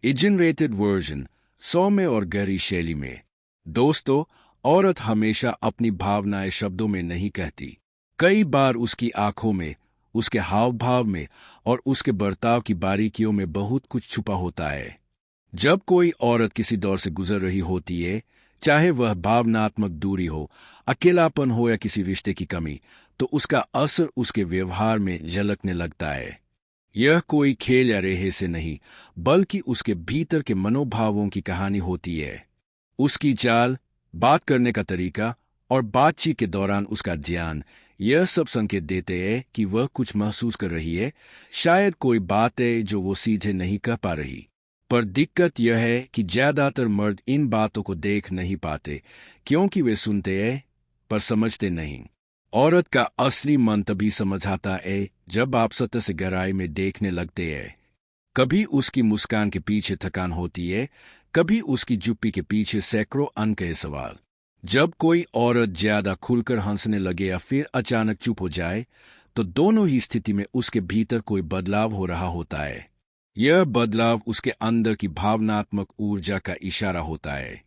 इजनरेटेड version, सौम्य और गहरी शैली में। दोस्तों, औरत हमेशा अपनी भावनाएं शब्दों में नहीं कहती। कई बार उसकी आंखों में, उसके हाव भाव में और उसके बर्ताव की बारीकियों में बहुत कुछ छुपा होता है। जब कोई औरत किसी दौर से गुजर रही होती है, चाहे वह भावनात्मक दूरी हो, अकेलापन हो या किसी रिश्ते की कमी, तो उसका असर उसके व्यवहार में झलकने लगता है। यह कोई खेल या रेहे से नहीं, बल्कि उसके भीतर के मनोभावों की कहानी होती है। उसकी चाल, बात करने का तरीका और बातचीत के दौरान उसका ध्यान, यह सब संकेत देते हैं कि वह कुछ महसूस कर रही है। शायद कोई बात है जो वो सीधे नहीं कह पा रही। पर दिक्कत यह है कि ज्यादातर मर्द इन बातों को देख नहीं पाते, क्योंकि वे सुनते हैं पर समझते नहीं। औरत का असली मन तभी समझ आता है जब आप सतह से गहराई में देखने लगते हैं। कभी उसकी मुस्कान के पीछे थकान होती है, कभी उसकी चुप्पी के पीछे सैकड़ों अनकहे सवाल। जब कोई औरत ज्यादा खुलकर हंसने लगे या फिर अचानक चुप हो जाए, तो दोनों ही स्थिति में उसके भीतर कोई बदलाव हो रहा होता है। यह बदलाव उसके अंदर की भावनात्मक ऊर्जा का इशारा होता है।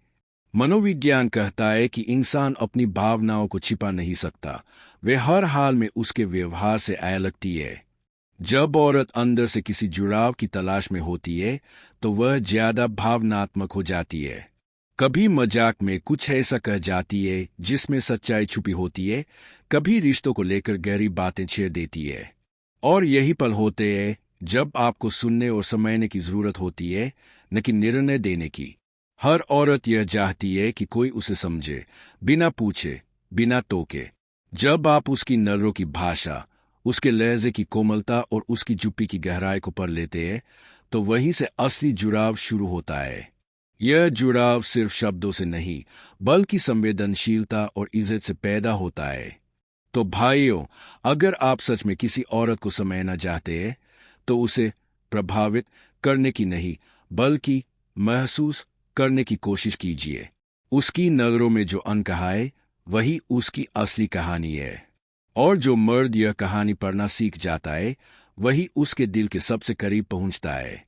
मनोविज्ञान कहता है कि इंसान अपनी भावनाओं को छिपा नहीं सकता, वे हर हाल में उसके व्यवहार से आया लगती है। जब औरत अंदर से किसी जुड़ाव की तलाश में होती है, तो वह ज्यादा भावनात्मक हो जाती है। कभी मजाक में कुछ ऐसा कह जाती है जिसमें सच्चाई छुपी होती है, कभी रिश्तों को लेकर गहरी बातें छेड़ देती है। और यही पल होते हैं जब आपको सुनने और समझने की जरूरत होती है, न कि निर्णय देने की। हर औरत यह चाहती है कि कोई उसे समझे, बिना पूछे, बिना टोके। जब आप उसकी नजरों की भाषा, उसके लहजे की कोमलता और उसकी चुप्पी की गहराई को पढ़ लेते हैं, तो वहीं से असली जुड़ाव शुरू होता है। यह जुड़ाव सिर्फ शब्दों से नहीं, बल्कि संवेदनशीलता और इज्जत से पैदा होता है। तो भाइयों, अगर आप सच में किसी औरत को समझना चाहते हैं, तो उसे प्रभावित करने की नहीं, बल्कि महसूस करने की कोशिश कीजिए। उसकी नजरों में जो अनकहा है, वही उसकी असली कहानी है। और जो मर्द यह कहानी पढ़ना सीख जाता है, वही उसके दिल के सबसे करीब पहुंचता है।